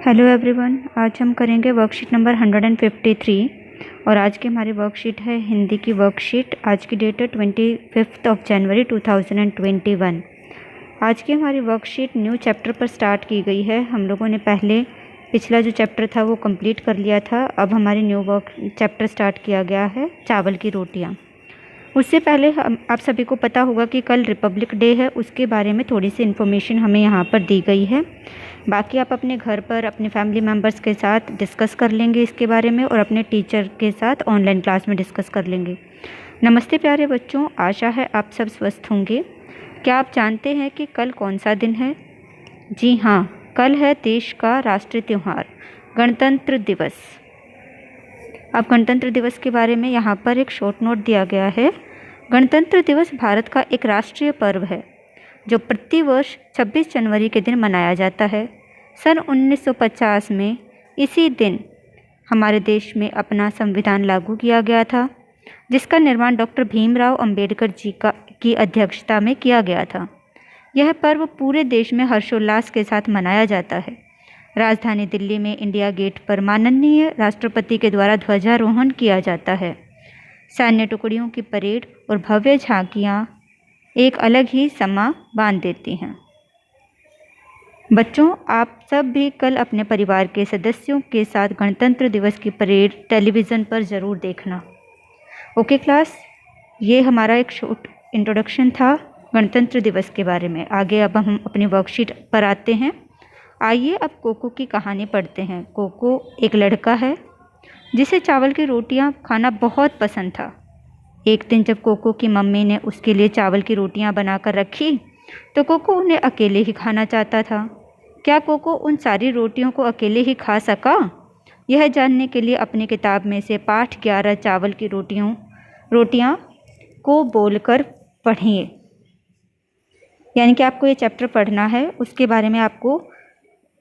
Hello everyone, आज हम करेंगे वर्कशीट नंबर 153 और आज की हमारी वर्कशीट है हिंदी की वर्कशीट। आज की डेट है 25 जनवरी 2021। आज की हमारी वर्कशीट न्यू चैप्टर पर स्टार्ट की गई है। हम लोगों ने पहले पिछला जो चैप्टर था वो कंप्लीट कर लिया था। अब हमारी न्यू चैप्टर स्टार्ट किया गया है, चावल की रोटियाँ। उससे पहले आप सभी को पता होगा कि कल रिपब्लिक डे है, उसके बारे में थोड़ी सी इन्फॉर्मेशन हमें यहाँ पर दी गई है। बाकी आप अपने घर पर अपने फैमिली मेम्बर्स के साथ डिस्कस कर लेंगे इसके बारे में और अपने टीचर के साथ ऑनलाइन क्लास में डिस्कस कर लेंगे। नमस्ते प्यारे बच्चों, आशा है आप सब स्वस्थ होंगे। क्या आप जानते हैं कि कल कौन सा दिन है? जी हाँ, कल है देश का राष्ट्रीय त्यौहार गणतंत्र दिवस। अब गणतंत्र दिवस के बारे में यहाँ पर एक शॉर्ट नोट दिया गया है। गणतंत्र दिवस भारत का एक राष्ट्रीय पर्व है जो प्रतिवर्ष 26 जनवरी के दिन मनाया जाता है। सन 1950 में इसी दिन हमारे देश में अपना संविधान लागू किया गया था, जिसका निर्माण डॉक्टर भीमराव अंबेडकर जी की अध्यक्षता में किया गया था। यह पर्व पूरे देश में हर्षोल्लास के साथ मनाया जाता है। राजधानी दिल्ली में इंडिया गेट पर माननीय राष्ट्रपति के द्वारा ध्वजारोहण किया जाता है। सैन्य टुकड़ियों की परेड और भव्य झांकियाँ एक अलग ही समा बांध देती हैं। बच्चों, आप सब भी कल अपने परिवार के सदस्यों के साथ गणतंत्र दिवस की परेड टेलीविज़न पर ज़रूर देखना। ओके क्लास, ये हमारा एक शॉर्ट इंट्रोडक्शन था गणतंत्र दिवस के बारे में। आगे अब हम अपनी वर्कशीट पर आते हैं। आइए अब कोको की कहानी पढ़ते हैं। कोको एक लड़का है जिसे चावल की रोटियां खाना बहुत पसंद था। एक दिन जब कोको की मम्मी ने उसके लिए चावल की रोटियां बनाकर रखी तो कोको उन्हें अकेले ही खाना चाहता था। क्या कोको उन सारी रोटियों को अकेले ही खा सका? यह जानने के लिए अपनी किताब में से पाठ 11 चावल की रोटियां को बोलकर पढ़िए। यानी कि आपको ये चैप्टर पढ़ना है, उसके बारे में आपको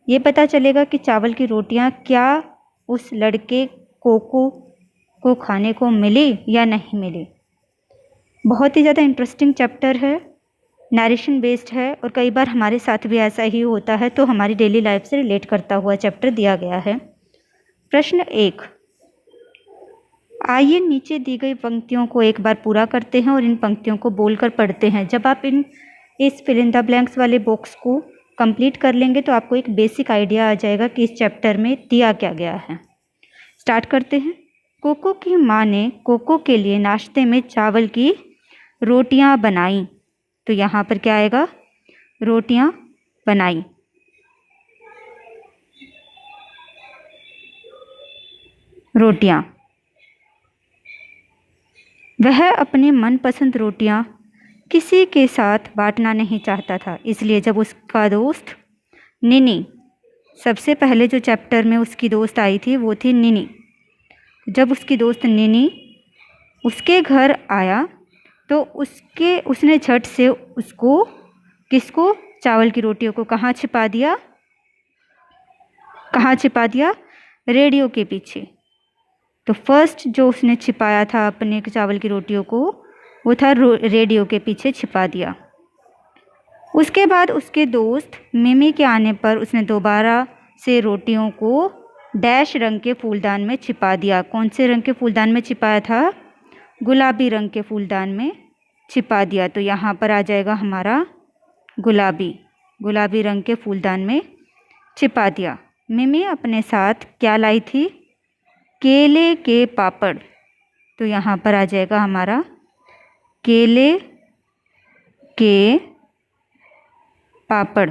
ये पता चलेगा कि चावल की रोटियां क्या उस लड़के कोको को खाने को मिली या नहीं मिली। बहुत ही ज़्यादा इंटरेस्टिंग चैप्टर है, नरेशन बेस्ड है और कई बार हमारे साथ भी ऐसा ही होता है, तो हमारी डेली लाइफ से रिलेट करता हुआ चैप्टर दिया गया है। प्रश्न 1, आइए नीचे दी गई पंक्तियों को एक बार पूरा करते हैं और इन पंक्तियों को बोलकर पढ़ते हैं। जब आप इस फिल इन द ब्लैंक्स वाले बॉक्स को कंप्लीट कर लेंगे तो आपको एक बेसिक आइडिया आ जाएगा कि इस चैप्टर में दिया क्या गया है। स्टार्ट करते हैं। कोको की माँ ने कोको के लिए नाश्ते में चावल की रोटियां बनाई। तो यहाँ पर क्या आएगा? रोटियां बनाई। रोटियां। वह अपनी मनपसंद रोटियां किसी के साथ बांटना नहीं चाहता था, इसलिए जब उसका दोस्त निनी, सबसे पहले जो चैप्टर में उसकी दोस्त आई थी वो थी निनी, जब उसकी दोस्त निनी उसके घर आया तो उसने झट से किसको? चावल की रोटियों को कहाँ छिपा दिया? रेडियो के पीछे। तो फर्स्ट जो उसने छिपाया था अपने चावल की रोटियों को, वो था रेडियो के पीछे छिपा दिया। उसके बाद उसके दोस्त मिमी के आने पर उसने दोबारा से रोटियों को डैश रंग के फूलदान में छिपा दिया। कौन से रंग के फूलदान में छिपाया था? गुलाबी रंग के फूलदान में छिपा दिया। तो यहाँ पर आ जाएगा हमारा गुलाबी रंग के फूलदान में छिपा दिया। मिमी अपने साथ क्या लाई थी? केले के पापड़। तो यहाँ पर आ जाएगा हमारा केले के पापड़।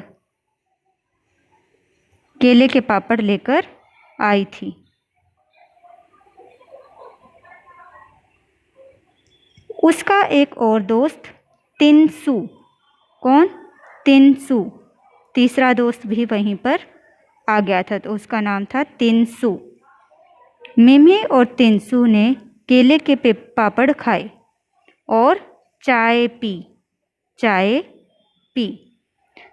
केले के पापड़ लेकर आई थी। उसका एक और दोस्त तिनसु। कौन? तिनसु। तीसरा दोस्त भी वहीं पर आ गया था, तो उसका नाम था तिनसु। मिमी और तिनसु ने केले के पापड़ खाए और चाय पी।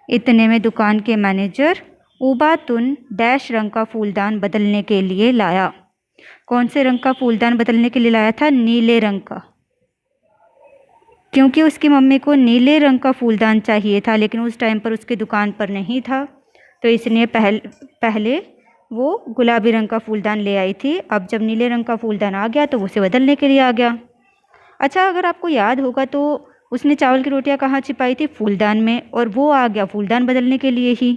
इतने में दुकान के मैनेजर उबातुन डैश रंग का फूलदान बदलने के लिए लाया। कौन से रंग का फूलदान बदलने के लिए लाया था? नीले रंग का, क्योंकि उसकी मम्मी को नीले रंग का फूलदान चाहिए था, लेकिन उस टाइम पर उसकी दुकान पर नहीं था, तो इसने पहले वो गुलाबी रंग का फूलदान ले आई थी। अब जब नीले रंग का फूलदान आ गया तो उसे बदलने के लिए आ गया। अच्छा, अगर आपको याद होगा तो उसने चावल की रोटियां कहाँ छिपाई थी? फूलदान में, और वो आ गया फूलदान बदलने के लिए ही।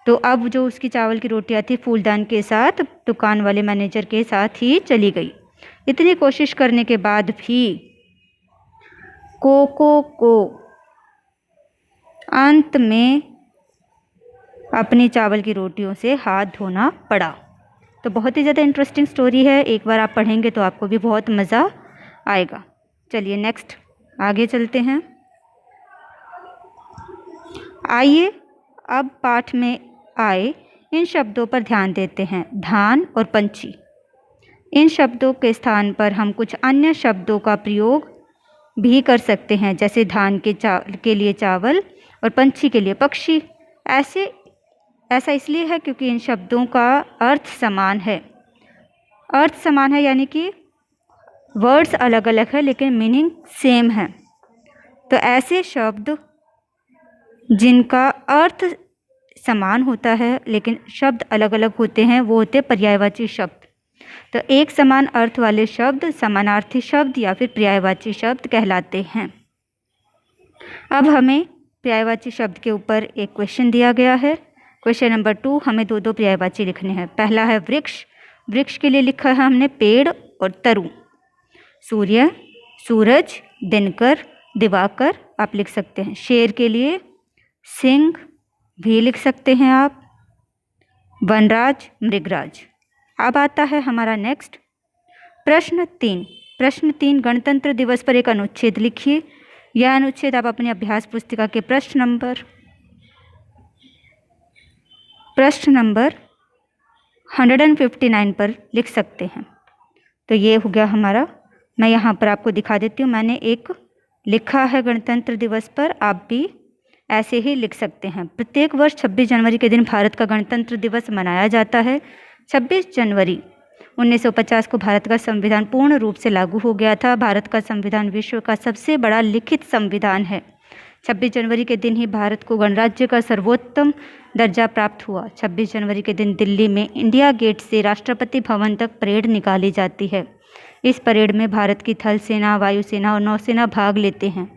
तो अब जो उसकी चावल की रोटियां थी फूलदान के साथ दुकान वाले मैनेजर के साथ ही चली गई। इतनी कोशिश करने के बाद भी कोको को अंत में अपनी चावल की रोटियों से हाथ धोना पड़ा। तो बहुत ही ज़्यादा इंटरेस्टिंग स्टोरी है, एक बार आप पढ़ेंगे तो आपको भी बहुत मज़ा आएगा। चलिए नेक्स्ट आगे चलते हैं। आइए अब पाठ में आए इन शब्दों पर ध्यान देते हैं। धान और पंछी। इन शब्दों के स्थान पर हम कुछ अन्य शब्दों का प्रयोग भी कर सकते हैं, जैसे धान के लिए चावल और पंछी के लिए पक्षी। ऐसा इसलिए है क्योंकि इन शब्दों का अर्थ समान है। अर्थ समान है यानी कि वर्ड्स अलग अलग है लेकिन मीनिंग सेम है। तो ऐसे शब्द जिनका अर्थ समान होता है लेकिन शब्द अलग अलग होते हैं वो होते हैं पर्यायवाची शब्द। तो एक समान अर्थ वाले शब्द समानार्थी शब्द या फिर पर्यायवाची शब्द कहलाते हैं। अब हमें पर्यायवाची शब्द के ऊपर एक क्वेश्चन दिया गया है। क्वेश्चन नंबर 2, हमें दो पर्यायवाची लिखने हैं। पहला है वृक्ष। वृक्ष के लिए लिखा है हमने पेड़ और तरु। सूर्य, सूरज, दिनकर, दिवाकर आप लिख सकते हैं। शेर के लिए सिंह भी लिख सकते हैं आप। वनराज, मृगराज। अब आता है हमारा नेक्स्ट प्रश्न 3। प्रश्न 3, गणतंत्र दिवस पर एक अनुच्छेद लिखिए। यह अनुच्छेद आप अपने अभ्यास पुस्तिका के प्रश्न नंबर 159 पर लिख सकते हैं। तो ये हो गया हमारा। मैं यहाँ पर आपको दिखा देती हूँ, मैंने एक लिखा है गणतंत्र दिवस पर, आप भी ऐसे ही लिख सकते हैं। प्रत्येक वर्ष 26 जनवरी के दिन भारत का गणतंत्र दिवस मनाया जाता है। 26 जनवरी 1950 को भारत का संविधान पूर्ण रूप से लागू हो गया था। भारत का संविधान विश्व का सबसे बड़ा लिखित संविधान है। 26 जनवरी के दिन ही भारत को गणराज्य का सर्वोत्तम दर्जा प्राप्त हुआ। 26 जनवरी के दिन दिल्ली में इंडिया गेट से राष्ट्रपति भवन तक परेड निकाली जाती है। इस परेड में भारत की थल सेना, वायुसेना और नौसेना भाग लेते हैं।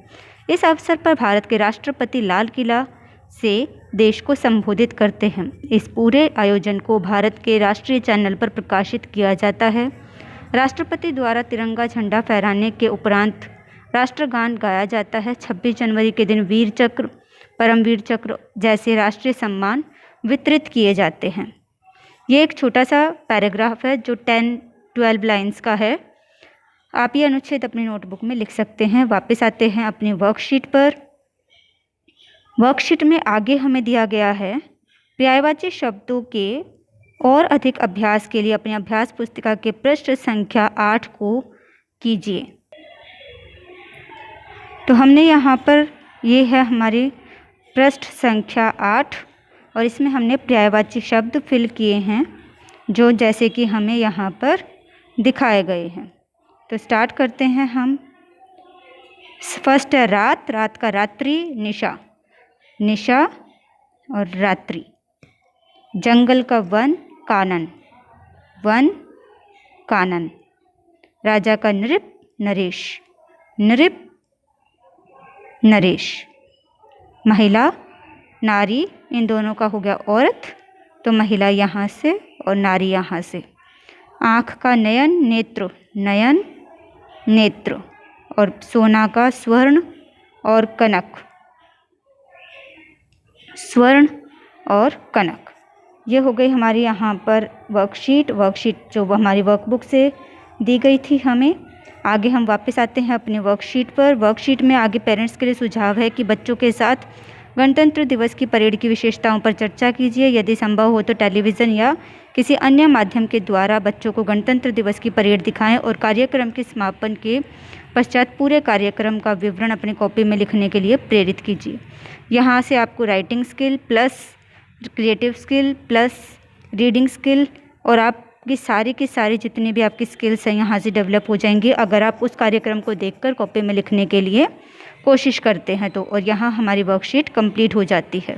इस अवसर पर भारत के राष्ट्रपति लाल किला से देश को संबोधित करते हैं। इस पूरे आयोजन को भारत के राष्ट्रीय चैनल पर प्रकाशित किया जाता है। राष्ट्रपति द्वारा तिरंगा झंडा फहराने के उपरांत राष्ट्रगान गाया जाता है। 26 जनवरी के दिन वीर चक्र, परमवीर चक्र जैसे राष्ट्रीय सम्मान वितरित किए जाते हैं। ये एक छोटा सा पैराग्राफ है जो 10-12 लाइन्स का है। आप ये अनुच्छेद अपनी नोटबुक में लिख सकते हैं। वापस आते हैं अपनी वर्कशीट पर। वर्कशीट में आगे हमें दिया गया है पर्यायवाची शब्दों के और अधिक अभ्यास के लिए अपनी अभ्यास पुस्तिका के पृष्ठ संख्या 8 को कीजिए। तो हमने यहाँ पर ये है हमारी पृष्ठ संख्या 8 और इसमें हमने पर्यायवाची शब्द फिल किए हैं जो जैसे कि हमें यहाँ पर दिखाए गए हैं। तो स्टार्ट करते हैं हम। फर्स्ट है रात। रात का रात्रि, निशा, निशा और रात्रि। जंगल का वन, कानन, वन, कानन। राजा का नृप, नरेश, नृप, नरेश। महिला, नारी, इन दोनों का हो गया औरत, तो महिला यहाँ से और नारी यहाँ से। आँख का नयन, नेत्र, नयन, नेत्र। और सोना का स्वर्ण और कनक, स्वर्ण और कनक। ये हो गई हमारी यहाँ पर वर्कशीट जो हमारी वर्कबुक से दी गई थी हमें। आगे हम वापस आते हैं अपनी वर्कशीट पर। वर्कशीट में आगे पेरेंट्स के लिए सुझाव है कि बच्चों के साथ गणतंत्र दिवस की परेड की विशेषताओं पर चर्चा कीजिए। यदि संभव हो तो टेलीविज़न या किसी अन्य माध्यम के द्वारा बच्चों को गणतंत्र दिवस की परेड दिखाएं और कार्यक्रम के समापन के पश्चात पूरे कार्यक्रम का विवरण अपनी कॉपी में लिखने के लिए प्रेरित कीजिए। यहाँ से आपको writing skill plus creative skill plus reading skill और आपकी सारी की सारी जितनी भी आपकी स्किल्स हैं यहाँ से डेवलप हो जाएंगी अगर आप उस कार्यक्रम को देखकर कॉपी में लिखने के लिए कोशिश करते हैं तो। और यहाँ हमारी वर्कशीट कंप्लीट हो जाती है।